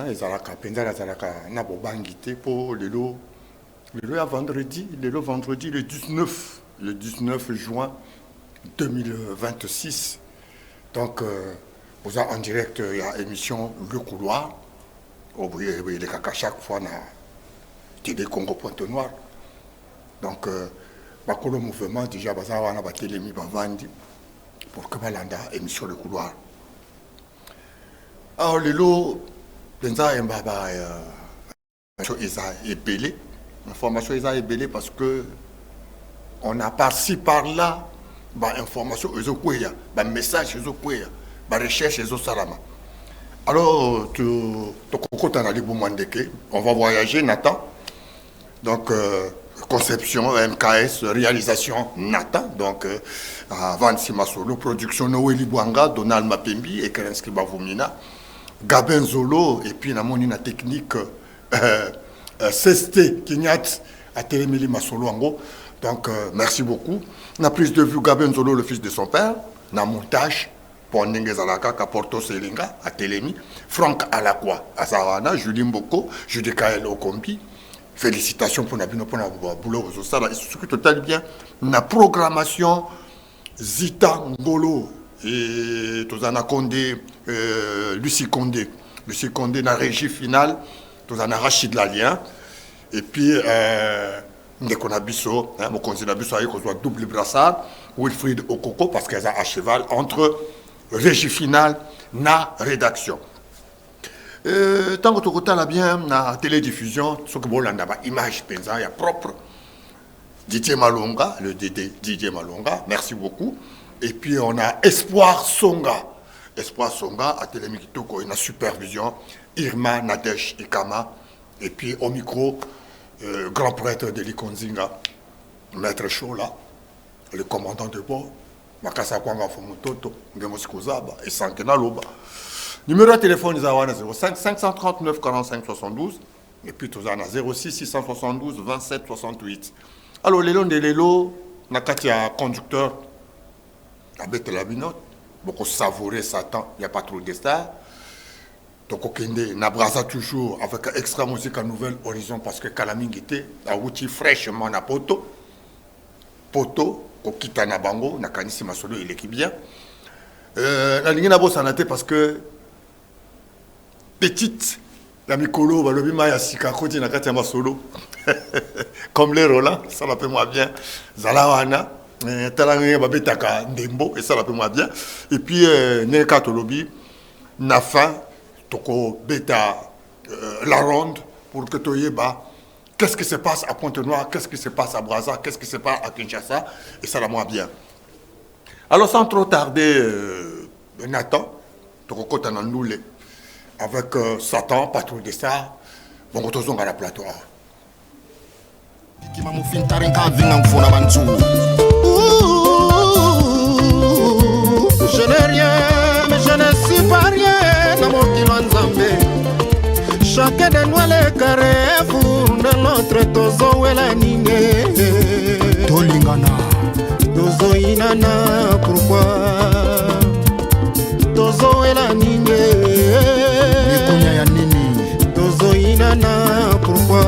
ezalaka penza ezalaka na bobangi te pour lelo ya vendredi le 19 juin 2026. Donc vous êtes en direct, il y a émission Le Couloir. Oui, les caca chaque fois na Télé Congo Pointe-Noire. Donc le mouvement déjà baza wana ba télémi ba vandi pour que balanda émission Le Couloir. Alors lelo penza mbaba information est belé parce que on a par-ci par-là information message recherche alors on va voyager Nathan, donc conception MKS, réalisation Nathan, donc avant Simasolo, production Noéli Bouanga, Donald Mapembi et Kerenski Bavumina, Gabin Zolo et puis la monina technique CST Kinyat à Télémili Masolo Ango. Donc merci beaucoup. Na prise de vue Gabin Zolo, le fils de son père, na montage Pondenge Zalaka Kaporto Selinga à Télémi, Franck Alakwa à Sarana, Julie Mboko, Judekael Okombi. Félicitations pour Nabino pour la boulot aux Osala. Et ce qui total bien, na programmation Zita Ngolo et Tozana Kondé, Lucie Condé na régie finale, Tozana Rachid Lalien. Et puis, Ndeko Nabiso, mon conseiller Nabiso a eu qu'on soit double brassard, Wilfried Okoko, parce qu'elle a à cheval entre régie finale na rédaction. Tant que tu as bien la télédiffusion, ce que vous avez image pensa, il y a propre. Didier Malonga, le Didier Malonga, merci beaucoup. Et puis on a Espoir Songa à Télémikitoko, une supervision, Irma Nadesh Ikama. Et puis au micro, grand prêtre de Likonzinga, Maître Chola, le commandant de bord, Makasa Kwanga Fomototo, Ngemosikuzaba et Sankena Loba. Numéro de téléphone, 05 539 45 72. Et puis, tu as 06 672 27 68. Alors, les longs de l'élo, il y a un conducteur, avec la binote, beaucoup savourer Satan, il n'y a pas trop de stars. Donc, on a toujours avec extra musique à Nouvelle Horizon parce que Kalamingité a outil fraîchement à Poto. Poto, Kokita Nabango, Nakanisi Masolo, il est bien. La ligne n'a pas s'anaté parce que petite, la Mikolo, le Bima Yassika, Koti Nakatiama Solo, comme les Roland, ça l'appelle moi bien. Zalawana, Talangé Babetaka Ndembo, et ça l'appelle moi bien. Et puis, Neka Tolobi, Nafa, Toko Beta, La Ronde, pour que tu aies qu'est-ce qui se passe à Pointe-Noire, qu'est-ce qui se passe à Brazza, qu'est-ce qui se passe à Kinshasa, et ça l'a moi bien. Alors, sans trop tarder, Nathan, Toko Kotananoule, avec Satan, patron de ça, bon, on à la plateau. Je n'ai rien, mais je ne suis pas rien dans mon Kilanzambe. Chacun de nous les carrés pour de l'autre tozo et la nigne. Tolingana, tozo inana, pourquoi? Tozo et la nigne. Tozo inana, pourquoi?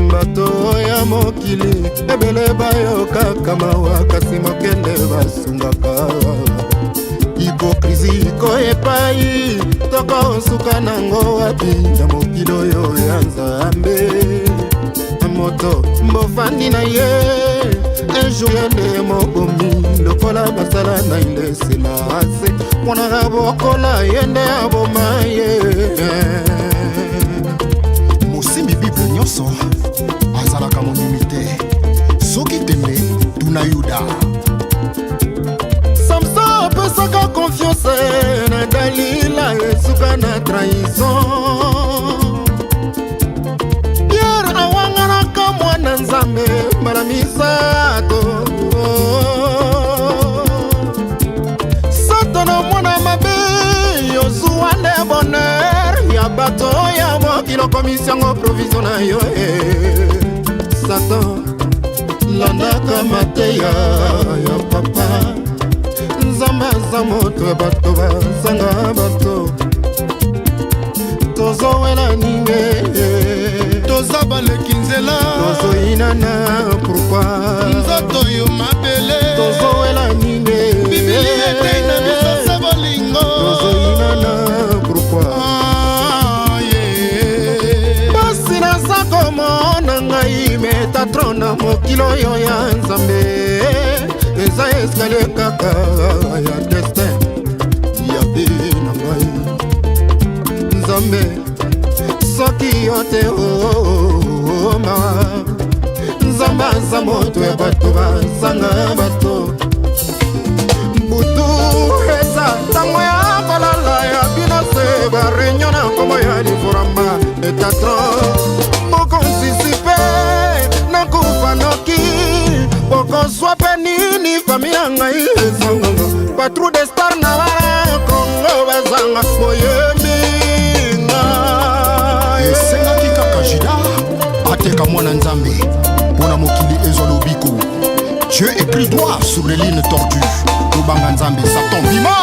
Bato ya mokili ebele bayoka kama wakasi mokende basungaka. Hypocrisie ko epai toko suka nango wapi na mokili oyo ya Nzambe. Moto mbofandi na ye ejour yende mobomi lokola basala na ilesela ase mwana bokola yende aboma ye. Mosimbi bible nyonso azalaka monimite soki teme tuna yuda. Samson apesaka confiance na Dalila esuka na trahison. Pierre awanganaka mwana Nzambe mbala misato. Satana mwana mabe yozuwa le bonheur ya bato ya mokilo komisiongo provision na yo. Satan landaka mateya ya papa. Nzamba za moto bato bazanga bato. mokili oyo ya nzambe eza eskalier kaka ya destin ya be na ngai nzambe soki yo te mawa nzambe aza moto ya bato bazanga bato butu eza ntango ya kolala ya bino se bareunion na nkombo ya liforamba etatran bokonsisipe nakufa noki bokoswa mpe nini fami ya ngai ezanganga batru de star na bana kongo bazanga boyembi ngai esengaki kaka jida ateka mwana nzambe mpona mokili ezwa lobiko. Dieu écrit droit sur les lignes tordues tobanga nzambe Satan bima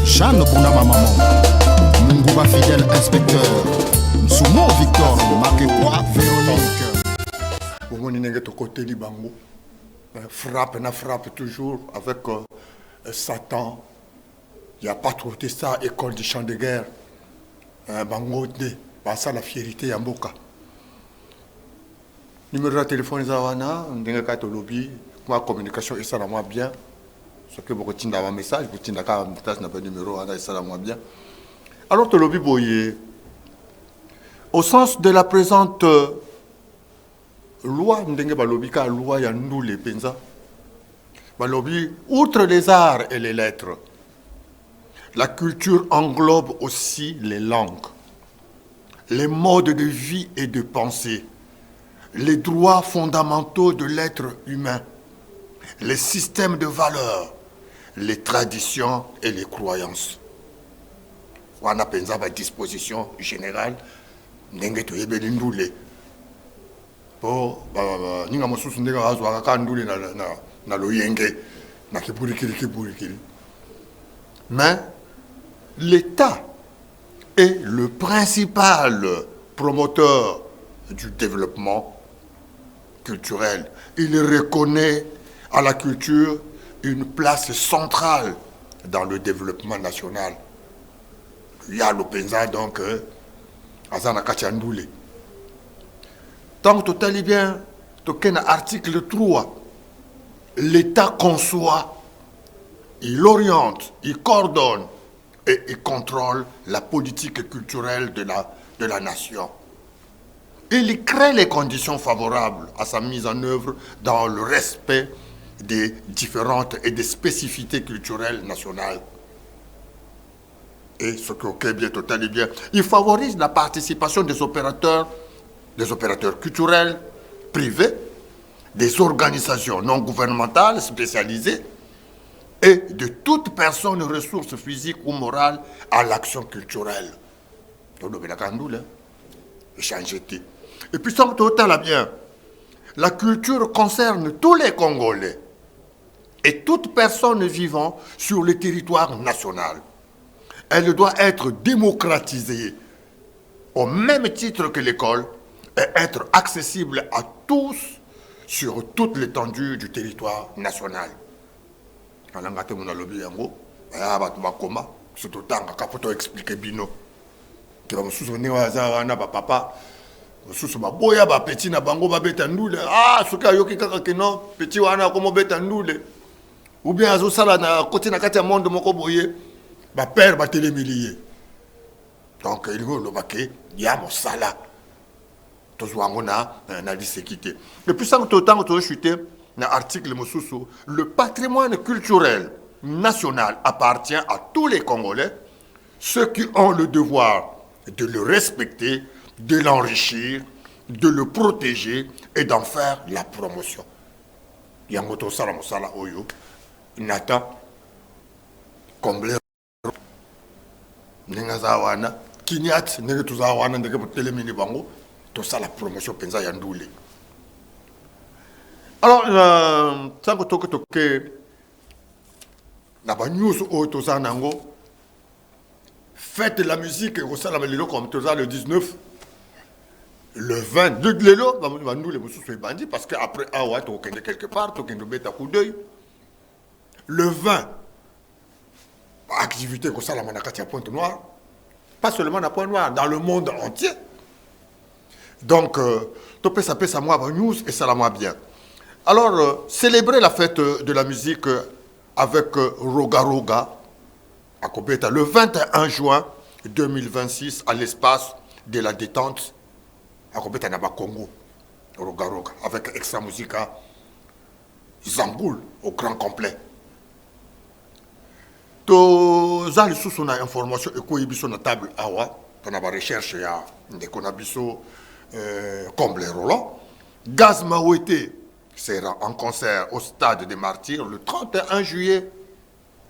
Jeanne Bounama Maman, Munguba fidèle inspecteur, Soumo Victor, Makekwa Véronique. Bon, on est côté Libango. Frappe toujours avec Satan. Il n'y a pas trop de ça, école du champ de guerre. Bango, ça la fierté en Boka. Numéro de téléphone, Zawana, on est au lobby. Ma communication est ça moi bien. Ce que vous retenez dans un message, vous retenez dans un message, n'a pas de numéro, ça va moins bien. Alors, le lobby boyer, au sens de la présente loi, loi, il y a nous les pensa. Lobby, outre les arts et les lettres, la culture englobe aussi les langues, les modes de vie et de pensée, les droits fondamentaux de l'être humain, les systèmes de valeurs, les traditions et les croyances. On a pensé à la disposition générale ndenge toyebeli ndule po ninga mosusu ndenge azwaka ka ndule na loyenge na kiburikiri. Mais l'État est le principal promoteur du développement culturel. Il reconnaît à la culture une place centrale dans le développement national. Il y a l'Openza donc Azana Kachandoule. Tant que tu bien, tu as article 3, l'État conçoit, il oriente, il coordonne et il contrôle la politique culturelle de la nation. Il crée les conditions favorables à sa mise en œuvre dans le respect des différentes et des spécificités culturelles nationales. Et ce que bien total est bien, il favorise la participation des opérateurs culturels privés, des organisations non gouvernementales spécialisées et de toute personne ressources physiques ou morales à l'action culturelle. Et puis, sans total bien, la culture concerne tous les Congolais et toute personne vivant sur le territoire national. Elle doit être démocratisée au même titre que l'école et être accessible à tous sur toute l'étendue du territoire national. Susu baboya ba petit na bango ba beta ndule suka yoki kaka kino petit wana komo beta ndule ou bien azo sala na côté na kati ya monde moko boye ba père ba télémilier donc il go lo baké ya mo sala to zwango na diséquité et puis ça tout temps to chuté na article mosusu le patrimoine culturel national appartient à tous les Congolais ceux qui ont le devoir de le respecter, de l'enrichir, de le protéger et d'en faire la promotion. Yangoto sala mosala oyo, nata, combler, nengazawana, kinyat, negetuzawana, negetelemini bango, tout ça la promotion penza yandoule. Alors, sans que toque, na ba news oyo toza nango, faites la musique, et ça la comme toza le 19. Le 20, nous les moussous sont bandits parce qu'après, ah ouais, tu as quelque part, tu as un coup d'œil. Le 20, activité comme ça, la manakati à Pointe Noire, pas seulement à Pointe Noire, dans le monde entier. Donc, tu peux saper ça moi, news et ça la moi bien. Alors, célébrer la fête de la musique avec Roga Roga, à Kobeta, le 21 juin 2026, à l'espace de la détente. À Naba Congo, Roga Roga, avec Extra Musica, Zamboul au grand complet. To za sous son information et quoi ibiso na table awa, on a recherche ya ndeko na biso comble Roland. Gaz Mawete sera en concert au stade des Martyrs le 31 juillet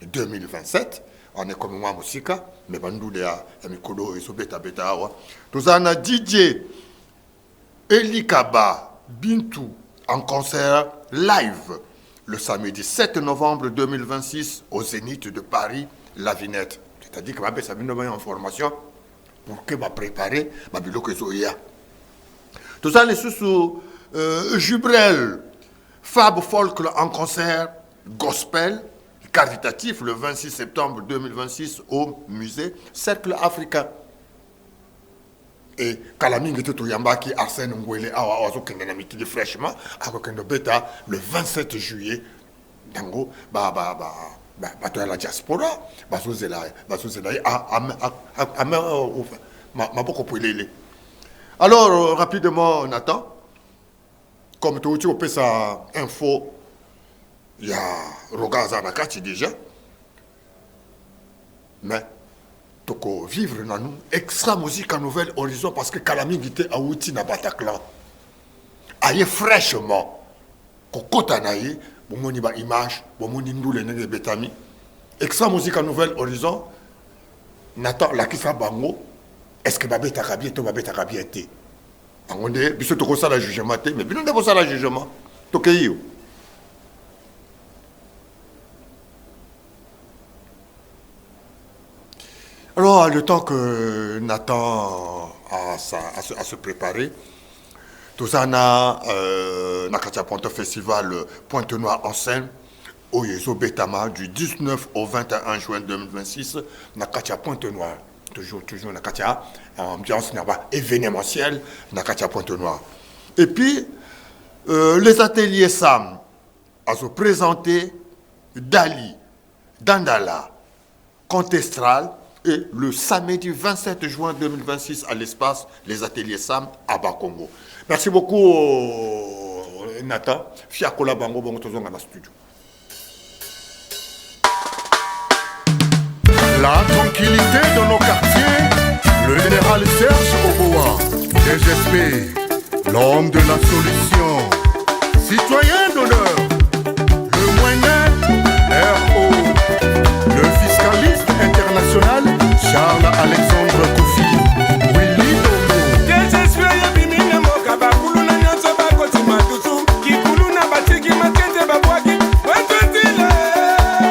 2027. On est comme moi musica, mais bandou de ya mikolo et so beta beta awa. To za na DJ Elikaba Bintou en concert live le samedi 7 novembre 2026 au Zénith de Paris, La Vinette. C'est-à-dire que ma ça vient de une information pour que ma préparer ma biloque zoya. Tout ça les sous Jubrel Fab Folk en concert gospel caritatif le 26 septembre 2026 au musée Cercle Africain. Et Kalamingi Toyambaki Arsène Ngwele Awa Ozo Kenganamiki fraîchement à Kokendo Beta le 27 juillet Dango toi la diaspora alors rapidement Nathan comme tu as ça info il y a Rogaza Nakati déjà mais toko vivre na nous extra musique à Nouvelle Horizon parce que Kalamingi te awuti na Bataclan aye fraîchement kokota na ye bomoni ba image bomoni ndule nenge betami extra musique à Nouvelle Horizon Nathan la kisa bango est-ce que babeta kabie to babeta kabie te angonde biso toko sala jugement te mais bino ndeko sala jugement tokeyo. Alors, le temps que Nathan a se préparer, tout ça, Nakatia Ponto Festival Pointe-Noire en scène, au Yezo Betama, du 19 au 21 juin 2026, Nakatia Pointe-Noire. Toujours Nakatia, ambiance événementielle, Nakatia Pointe-Noire. Et puis, les ateliers SAM, à se présenter Dali, Dandala, Contestral, et le samedi 27 juin 2026 à l'espace Les Ateliers Sam à Bakongo. Merci beaucoup Nathan. Fiakola Bango Bongo Tozonga na studio. La tranquillité de nos quartiers, le général Serge Oboa, DGSP, l'homme de la solution, citoyen d'honneur, le moyen RO, le fiscaliste international Charles Alexandre Koufi, Willy Domo.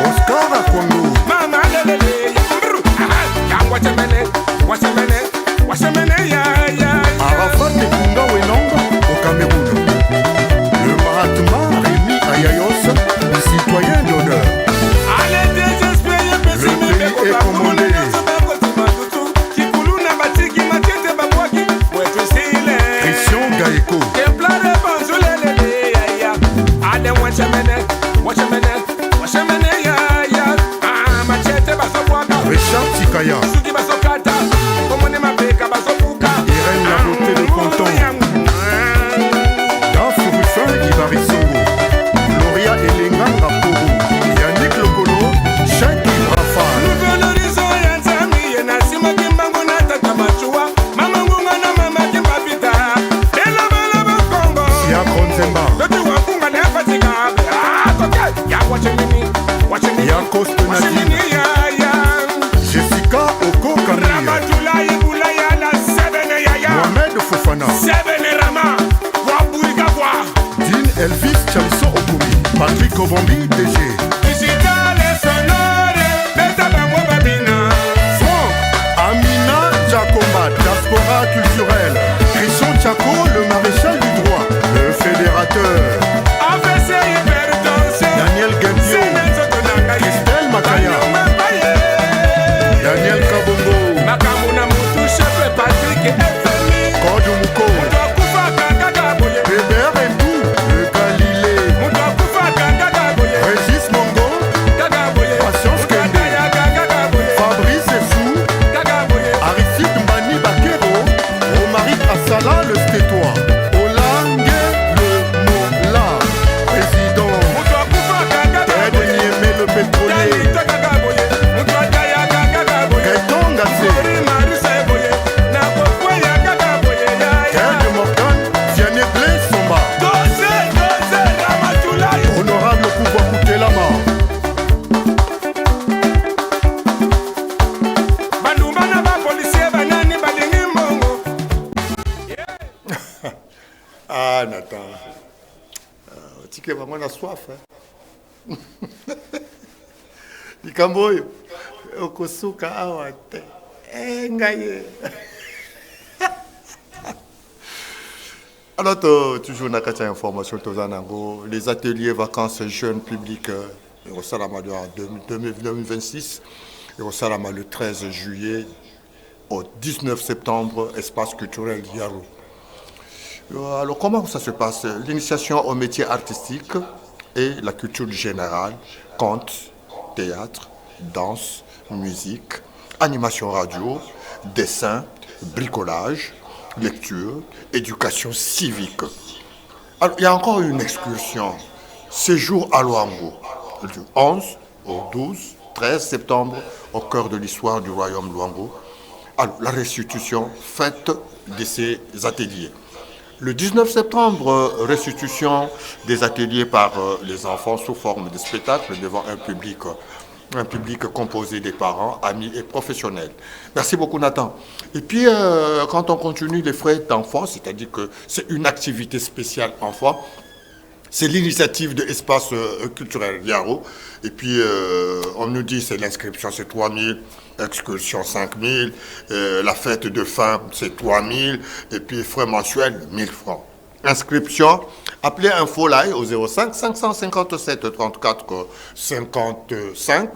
Oscar Akondo. Arafat Nekunda Wenongo au Cameroun. Le Mahatma Rémi Ayayos, citoyen d'honneur. Le pays est commandé. Christian Gaeko. Richard Tikaya. Irène la beauté de Canton. Daf Ruffin Ibarisongo. Gloria Elenga Raporo. Yannick Lokolo. Cheikh Rafal. Yakos Nadine, Jessica Oko Camille, Mohamed Fofana, Dean Elvis Chamso Okumi, Patrick Obambi DG, Franck Amina Jacoba, Diaspora culturelle, Christian Tchako, le maréchal du droit, le fédérateur, Daniel Gambio, Christelle Makaya, Daniel Kabongo, Kodou Mouko, Bébert Endou, le Galilée, Régis Mongo, Patience Kende, Fabrice Essou, Aristide Mbani Bakero, Romaric Assala le Stétois, Olangue le Mola, président, Ted Niémé le pétrolier, Gaëtan Gassé, Ted Morgan, Vianney Blé Somba, honorable pouvoir coûter la mort. Ah, Nathan. Tu es vraiment la soif. Ikamboyo. Okosuka awate. Ngaye. Alors, toujours dans la information, les ateliers vacances jeunes publics au Salama en 2026 et au Salama le 13 juillet au 19 septembre, espace culturel Yaro. Alors, comment ça se passe? L'initiation au métier artistique et la culture générale, conte, théâtre, danse, musique, animation radio, dessin, bricolage, lecture, éducation civique. Alors, il y a encore une excursion. Séjour à Luango, du 11 au 13 septembre, au cœur de l'histoire du royaume Luango. Alors, la restitution faite de ces ateliers. Le 19 septembre, restitution des ateliers par les enfants sous forme de spectacle devant un public composé des parents, amis et professionnels. Merci beaucoup Nathan. Et puis quand on continue les frais d'enfants, c'est-à-dire que c'est une activité spéciale enfant, c'est l'initiative de l'espace culturel Yaro. Et puis on nous dit c'est l'inscription c'est 3 000, excursion 5 000, la fête de fin c'est 3 000, et puis frais mensuels 1 000 francs. Inscription, appelez Infolive au 05 557 34 55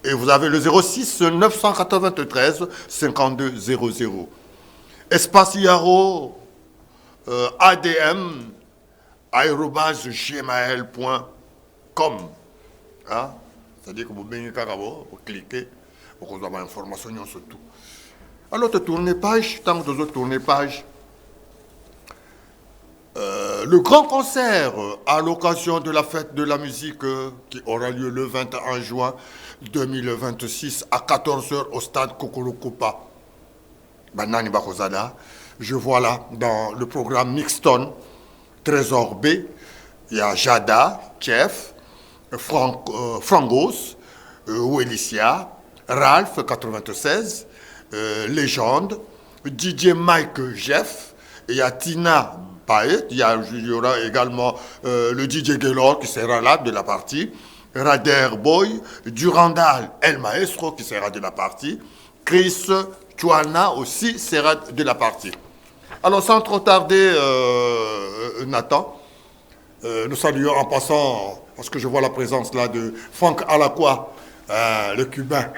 et vous avez le 06 993 52 00. Espace Yaro, ADM, @gmail.com. Hein? C'est-à-dire que vous cliquez pour vous avoir information sur tout. Alors, tournez page, tant que vous tournez page. Le grand concert à l'occasion de la fête de la musique qui aura lieu le 21 juin 2026 à 14h au stade Kokorokopa. Banani Bakozada. Je vois là dans le programme Mixton, Trésor B, il y a Jada, Chef, Frangos, Welicia, Ralph 96, Légende, DJ Mike Jeff, il y a Tina Paet, il y aura également le DJ Gaylord qui sera là de la partie, Rader Boy, Durandal El Maestro qui sera de la partie, Chris Chouana aussi sera de la partie. Alors sans trop tarder, Nathan, nous saluons en passant, parce que je vois la présence là de Franck Alacqua, le Cubain.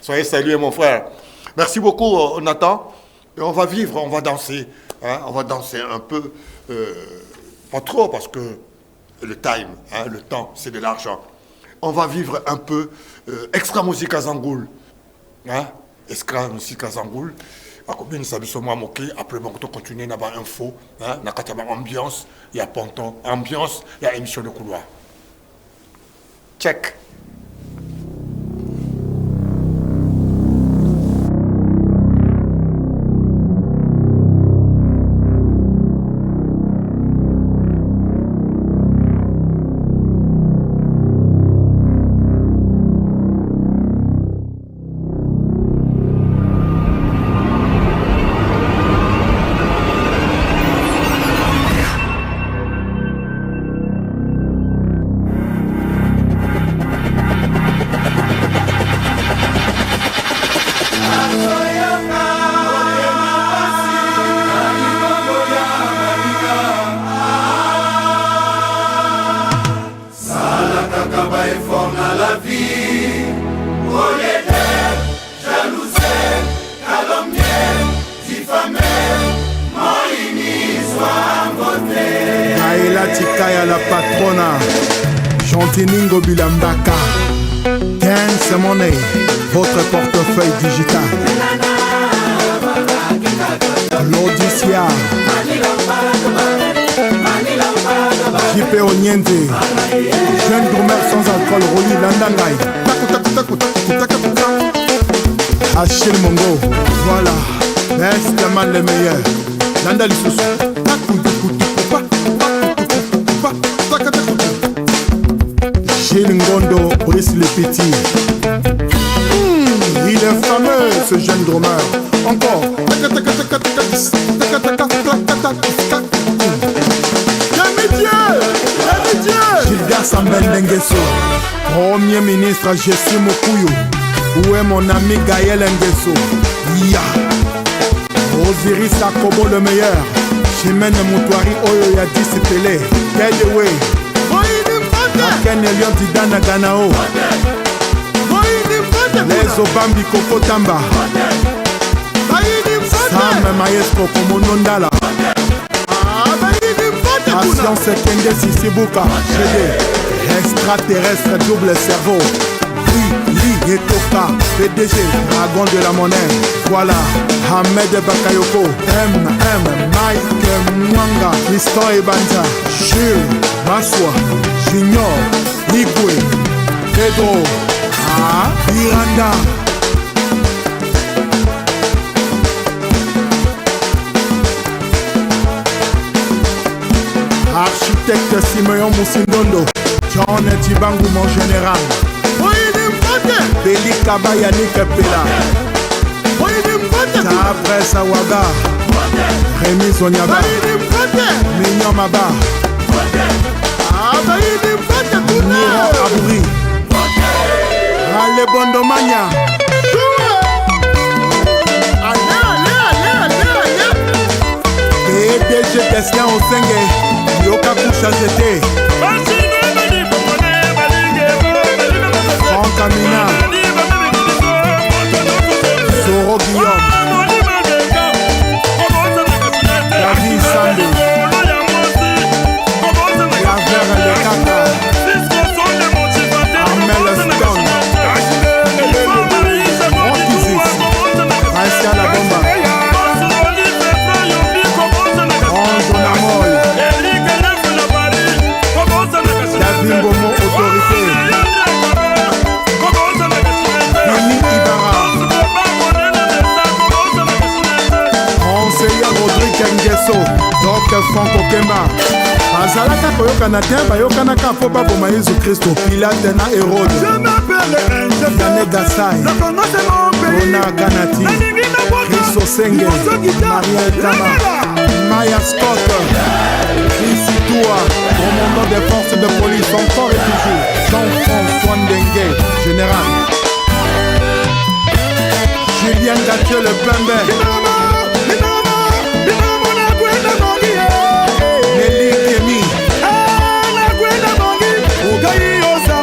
Soyez salués mon frère. Merci beaucoup Nathan. Et on va vivre, on va danser. Hein, on va danser un peu, pas trop parce que le time, hein, le temps, c'est de l'argent. On va vivre un peu extra musique à Zangoul. Hein, extra musique à Zangoul. Après, on continue à avoir info, hein, ambiance, il y a ponton, ambiance, il y a émission de couloir. Check. Tikaya la patrona, Chantiningo Bilambaka, Dance Money, votre portefeuille digital. L'Odyssea, JP Onyente, jeune drummer sans alcool, Roli Landangai, Achille Mongo, voilà, best man le meilleur. Landa Lissousou, Gilles Ngondo, Brice le Petit. Il est fameux ce jeune drummer. Encore. Gilda Sambel Ndengeso, Premier ministre Jessie Mokuyo. Où est mon ami Gaël Ngeso? Ya Osiris Akobo le meilleur. Chimène Moutouari Oyo ya disipelé. Kedeway Ken Elion Didana Ganao. Les Obambi Koko Tamba. Sam Maestro Komonondala. Patience Kenge Sisibuka. Extraterrestre double cerveau. Li Etoka, PDG, dragon de la monnaie. Voilà, Ahmed Bakayoko, Mike Mwanga, Tristan Ebanja, Jules, Maswa, Junior, Igwe, Pedro, Miranda. Architecte Simeon Moussindondo, John Tibangu mon général. Beli Kaba Yannick Pela, Tabre Sawaga, Rémi Sonyaba, Mignon Maba, Niro Abouri, Ale Bondomania, PDG Christian Osenge, Yoka Koucha Zete, Kamina Soro Guillaume David Sande Laver Le Kaka Armel Stone Ronkizis Aïsia La Bomba Anjo Namol David Bomo Autorité Kengeso, Dr. Franco Kemba Azalaka koyokana te bayokanaka po baboma Yesu Kristo Pilate na Hérode Yane Gasai Rona Ganati Christo Senge Mariel Kama Maya Scott Chrissy Toua commandant des forces de police encore et toujours Jean-François Ndengue général Julien Gathieu le Pembe Nelly Kemi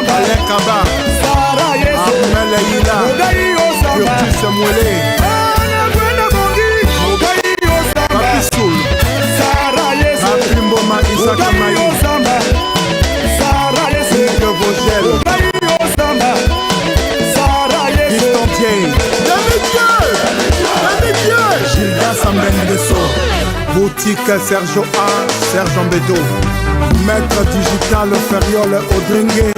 Alain Kaba Ahmed Leïla Curtis Mouelé Papi Soul Papi Mboma Isaac Maï Hugues Vogel Victor Dieng Gilda Sambène de So Boutique Sergio A, Serge Ambedo Maître Digital Feriol Odringue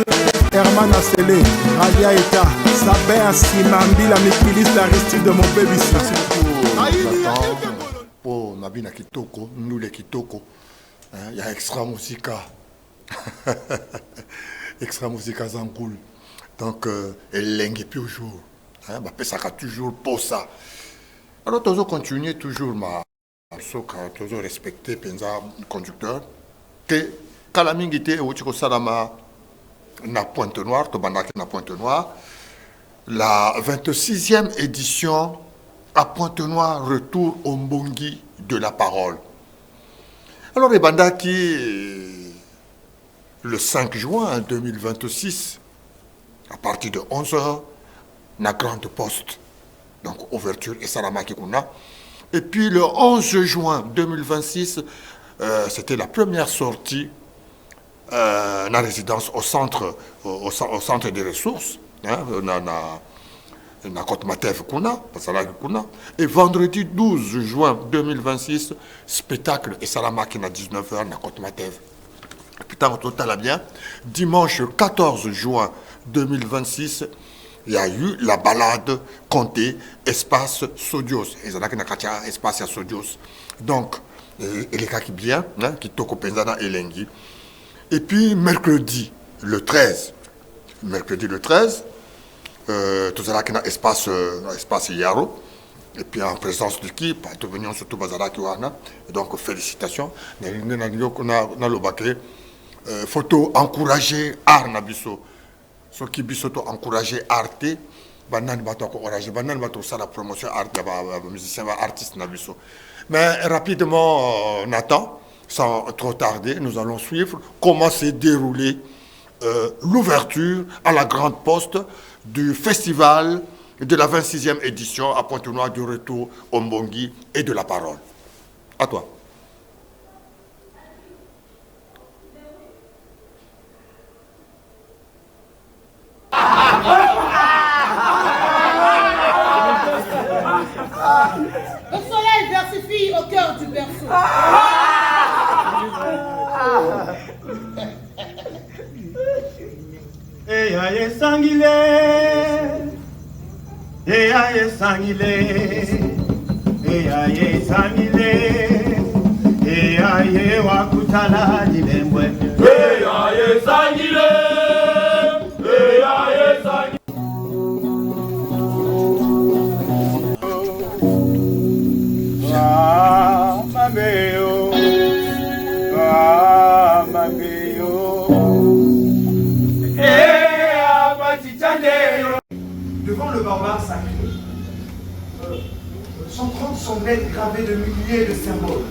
Herman Assele, Alia Eta Sabé Asima, Mbila Mikilis Aristide de mon bébé. Merci beaucoup pour Nabina Kitoko, nous les Kitoko. Il y a Extra Musica. Extra Musica Zangoul. Donc, elle l'engue toujours. Ça a toujours pour ça. Alors, toujours continuer, toujours toujours respecter le conducteur. Que Kalamingité et Ochiko Salama na Pointe-Noire, Tobanaki na Pointe-Noire, la 26e édition à Pointe-Noire, retour au Mbongi de la parole. Alors, les Bandaki, le 5 juin 2026, à partir de 11h, la grande poste, donc ouverture et Salamaki Kuna. Et puis le 11 juin 2026, c'était la première sortie na résidence au centre des ressources na Côte Matev kuna basalaki kuna. Et vendredi 12 juin 2026 spectacle esalamaki na 19h na Côte Matev. Putain, total bien. Dimanche 14 juin 2026, il y a eu la balade Comté Espace Sodios. Ils ont espace à Sodios. Donc, il est qui bien, qui toko penzana elengi. Et puis, mercredi le 13, tout ça là qui a espace Yaro. Et puis en présence de qui, pas de venir surtout Bazara Kiwana. Donc, félicitations. Photo encourager art nabiso so qui bisoto encourager arte banan bato encourager banan bato ça la promotion art musicien artiste nabiso. Mais rapidement Nathan, sans trop tarder, nous allons suivre comment s'est déroulée l'ouverture à la grande poste du festival de la 26e édition à Pointe-Noire du retour au Mbongi et de la parole. À toi. Le soleil versifie au cœur du berceau. Aye sangile, aye sangile, aye sangile, aye wakutala dilembwe. Aye sangile, aye sangile. Devant le barbare sacré, 130 semblaient gravés de milliers de symboles.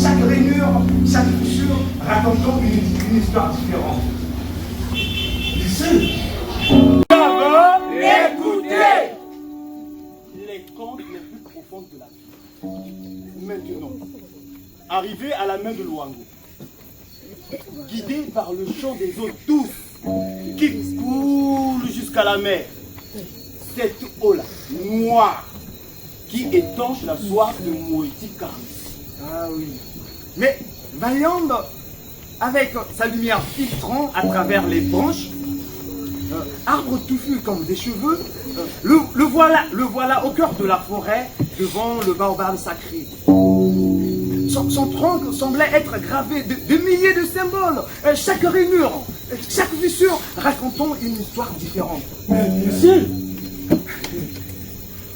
Chaque rainure, chaque fissure racontant une histoire différente. Ici, Écoutez les contes les plus profonds de la vie. Maintenant, arrivé à la main de Luango, guidé par le chant des eaux douces qui coulent jusqu'à la mer, cette eau-là, noire, qui étanche la soif de Moïti Karis. Ah oui. Mais Mayande, avec sa lumière filtrant à travers les branches, arbre touffu comme des cheveux, le voilà au cœur de la forêt, devant le baobab sacré. Son tronc semblait être gravé de milliers de symboles, chaque rainure, chaque fissure racontant une histoire différente. Mais monsieur,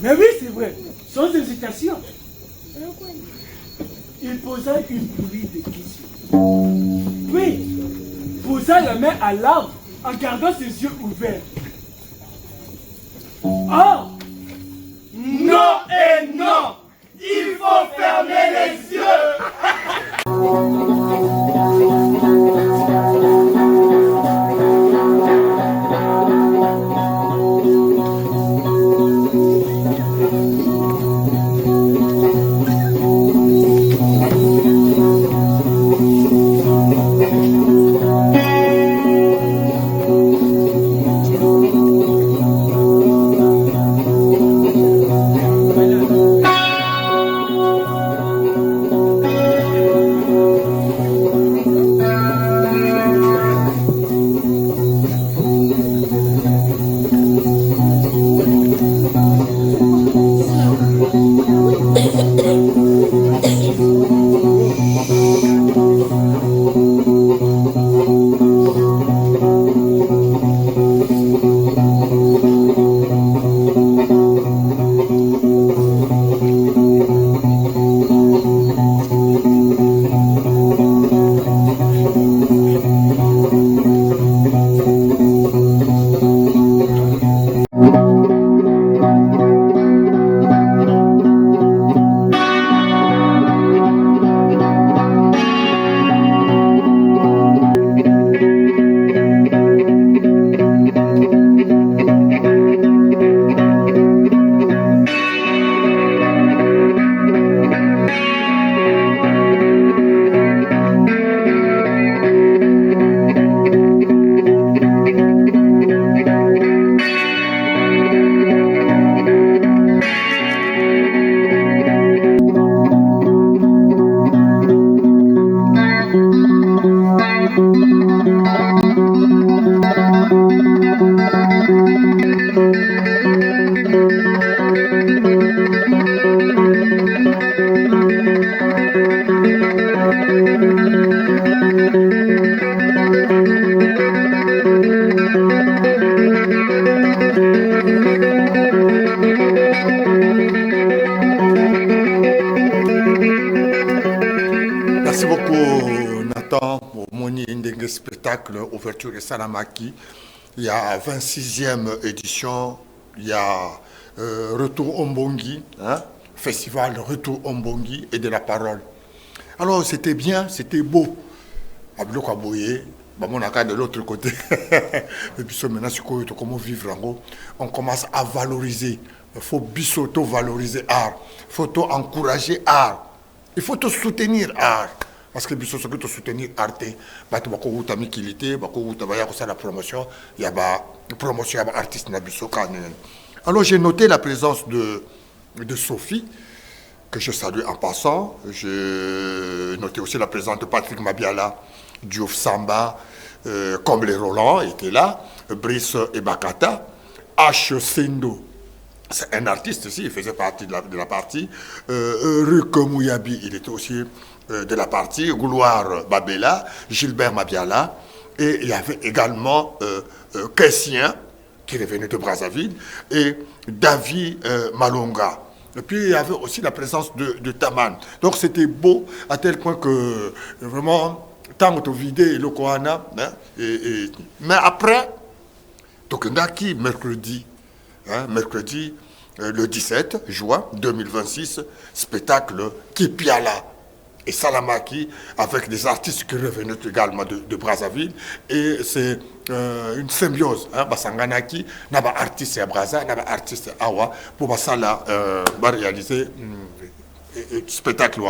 mais oui, c'est vrai, sans hésitation. Il posa une pluie de questions. Puis, posa la main à l'arbre en gardant ses yeux ouverts. Or, Non et non, il faut fermer les yeux. des spectacles Ouverture et Salamaki. Il y a 26e édition, il y a Retour Ombongi, hein, festival Retour Ombongi et de la parole. Alors c'était bien, c'était beau. Ablo Kaboye, mon accord de l'autre côté. Et puis maintenant, comment vivre en gros, on commence à valoriser. Il faut bisoto valoriser art. Il faut encourager art. Il faut te soutenir art. Parce que bisoto te soutenir art. Bato bako uta mikilité, bako uta baya ko la promotion, il y a ba promotion ya artiste na bisoka. Alors j'ai noté la présence de Sophie, que je salue en passant. J'ai noté aussi la présence de Patrick Mabiala, Diouf Samba, Comble Roland était là, Brice Ebakata, H. Sendo, c'est un artiste aussi, il faisait partie de la partie, Ruk Mouyabi, il était aussi de la partie, Gouloir Babela, Gilbert Mabiala, et il y avait également Kessien, qui revenait de Brazzaville, et David Malonga. Et puis il y avait aussi la présence de Taman. Donc c'était beau à tel point que vraiment, tant que vidé le Kohana, hein, mais après, Tokendaki, mercredi, le 17 juin 2026, spectacle Kipiala et Salamaki avec des artistes qui revenaient également de Brazzaville. Et c'est une symbiose. Basanganaki, naba artiste à Brazza, naba artiste à Awa, pour réaliser spectacle.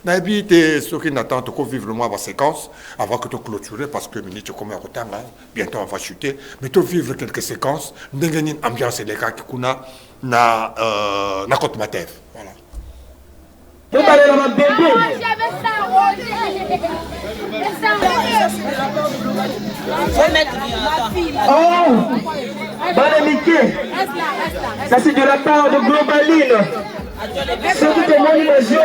Nabi, ce qui n'attend que vivre moi ma séquence avant que tu clôturer parce que minute comme un retard, bientôt on va chuter. Mais tu vivre quelques séquences, n'engagner une ambiance et les cas qui kuna na côte Matef. Voilà. Oh, bonne amitié. Ça c'est de la part de Globaline. C'est tout le monde les yeux.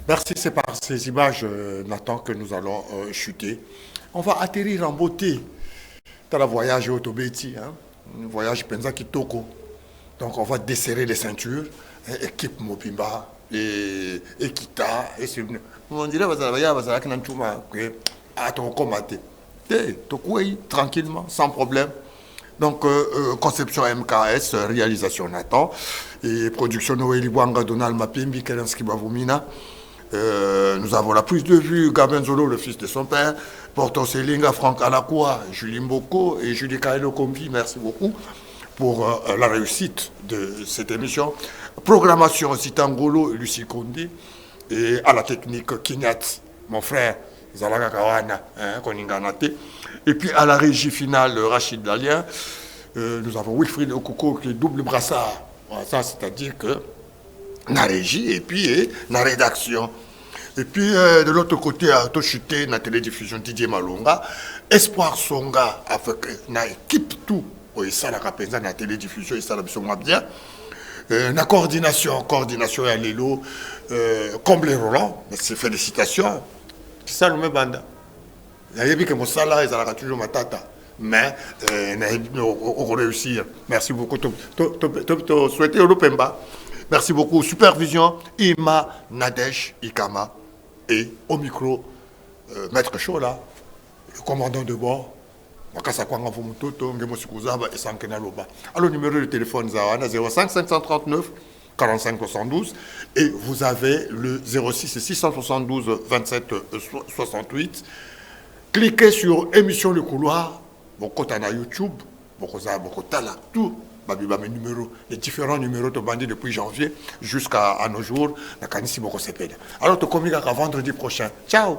Merci, c'est par ces images, Nathan, que nous allons chuter. On va atterrir en beauté dans le voyage au Tobeti, hein? Un voyage Penza Kitoko. Donc on va desserrer les ceintures, hein, équipe Mopimba, et Kita, et c'est on dirait tranquillement, sans problème. Donc, conception MKS, réalisation Nathan, et production Noélie Bouanga, Donald Mapimbi, Kerenski Bavoumina. Nous avons la prise de vue, Gabin Zolo, le fils de son père, Porto Selinga, Franck Alakoua, Julie Mboko et Julie Kaelo Kombi. Merci beaucoup pour la réussite de cette émission. Programmation Zitangolo et Lucie Condé. Et à la technique Kinyat, mon frère, Zalaga Kawana, Koninganate. Et puis à la régie finale, Rachid Dalien, nous avons Wilfried Okoko qui est double brassard. Voilà, ça, c'est-à-dire que la régie et puis la rédaction. Et puis de l'autre côté, à Tochuté, la télédiffusion Didier Malonga, Espoir Songa, avec une équipe tout, et ça, la télédiffusion, et ça, la bien. La coordination à Lélo, Comble Roland, c'est félicitations. C'est ça le même banda. Il y a que mon salaire, ils ont toujours ma tata. Mais on réussit. Merci beaucoup. Souhaitez au Pemba. Merci beaucoup. Supervision, Ima, Nadège, Ikama. Et au micro, Maître Chola, le commandant de bord. Alors, numéro de téléphone 05 539 45 72 et vous avez le 06 672 27 68. Cliquez sur émission Le Couloir, bon côté na YouTube, bon côté là tout, mes numéros, les différents numéros de bandit depuis janvier jusqu'à nos jours, la canisse beaucoup. Alors, tu communiques à vendredi prochain. Ciao.